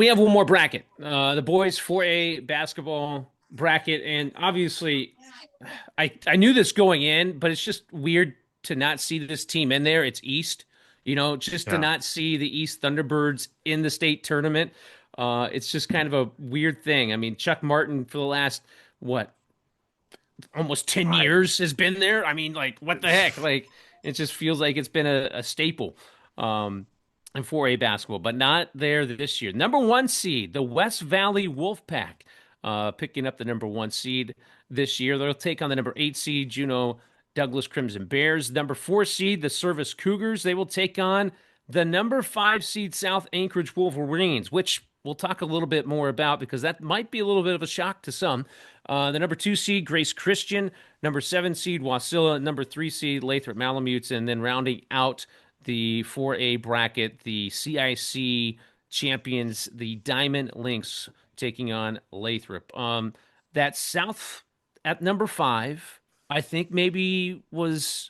we have one more bracket. The boys 4A basketball bracket, and obviously, I knew this going in, but it's just weird to not see this team in there. It's East, just to Yeah. not see the East Thunderbirds in the state tournament. It's just kind of a weird thing. I mean, Chuck Martin for the last what almost 10 I, years has been there. I mean, like, what the heck? Like, it just feels like it's been a staple in 4A basketball, but not there this year. Number one seed, the West Valley Wolfpack, picking up the number one seed this year. They'll take on the number eight seed, Juneau Douglas Crimson Bears. Number four seed, the Service Cougars. They will take on the number five seed, South Anchorage Wolverines, which we'll talk a little bit more about because that might be a little bit of a shock to some. The number two seed, Grace Christian. Number seven seed, Wasilla. Number three seed, Lathrop Malamutes. And then rounding out the 4A bracket, the CIC champions, the Diamond Lynx, taking on Lathrop. That South at number five, I think maybe was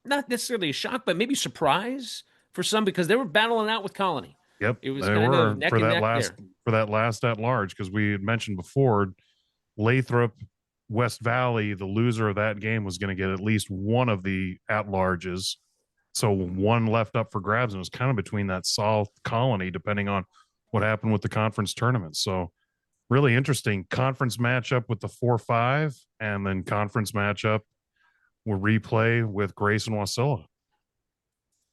not necessarily a shock, but maybe surprise for some because they were battling out with Colony. yep, It was they kind of were neck and neck there. for that last at large because we had mentioned before Lathrop, West Valley, the loser of that game was going to get at least one of the at larges. So one left up for grabs, and it was kind of between that South Colony, depending on what happened with the conference tournament. So really interesting conference matchup with the 4-5, and then conference matchup will replay with Grace and Wasilla.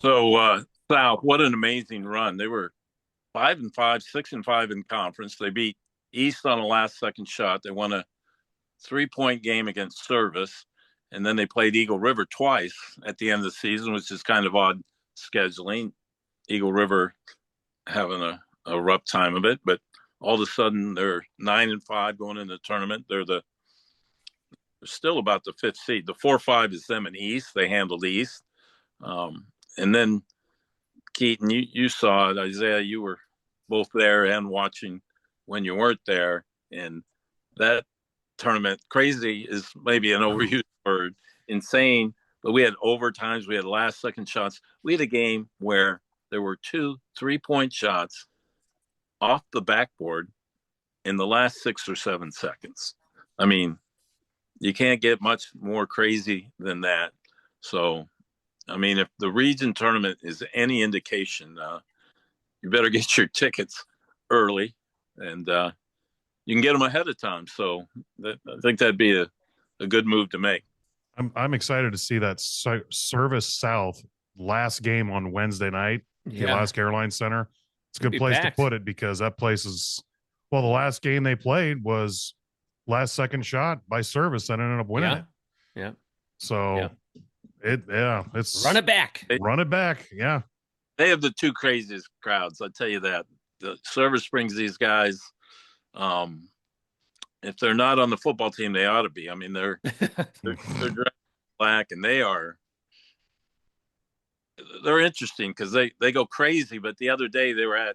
So South, what an amazing run! They were 5-5, 6-5 in conference. They beat East on a last-second shot. They won a 3-point game against Service, and then they played Eagle River twice at the end of the season, which is kind of odd scheduling. Eagle River having a rough time of it, but all of a sudden they're 9-5 going into the tournament. They're still about the fifth seed. The 4-5 is them in East. They handled East. And then Keaton, you saw it. Isaiah, you were both there and watching when you weren't there. And that tournament, crazy is maybe an overused word, insane, but we had overtimes, we had last second shots. We had a game where there were 2 3-point shots off the backboard in the last 6 or 7 seconds. I mean, you can't get much more crazy than that. So, I mean, if the region tournament is any indication, you better get your tickets early, and you can get them ahead of time. So I think that'd be a good move to make. I'm excited to see that Service South last game on Wednesday night, the Alaska Airlines Center. It's a good place to put it because that place is, well, the last game they played was last second shot by Service that ended up winning it. Yeah. So it's run it back. Run it back. Yeah. They have the two craziest crowds. I'll tell you that. The Service brings these guys. If they're not on the football team, they ought to be. I mean, they're dressed black, and they're interesting because they go crazy. But the other day they were at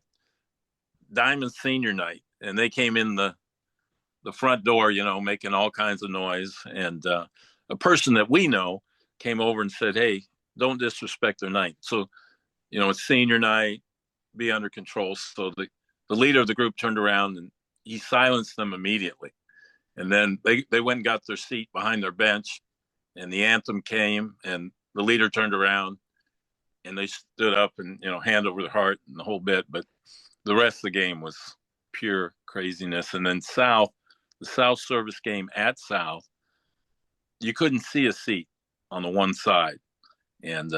Diamond Senior Night, and they came in the front door, making all kinds of noise. And a person that we know came over and said, "Hey, don't disrespect their night." So, it's senior night, be under control. So the leader of the group turned around and he silenced them immediately. And then they went and got their seat behind their bench, and the anthem came, and the leader turned around and they stood up and, hand over the heart and the whole bit. But the rest of the game was pure craziness. And then the South Service game at South, you couldn't see a seat on the one side. And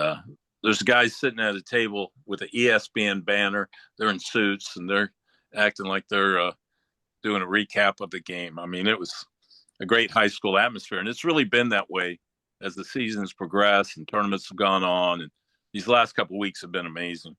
there's guys sitting at a table with an ESPN banner. They're in suits and they're acting like they're doing a recap of the game. I mean, it was a great high school atmosphere, and it's really been that way as the seasons progress and tournaments have gone on. And these last couple of weeks have been amazing.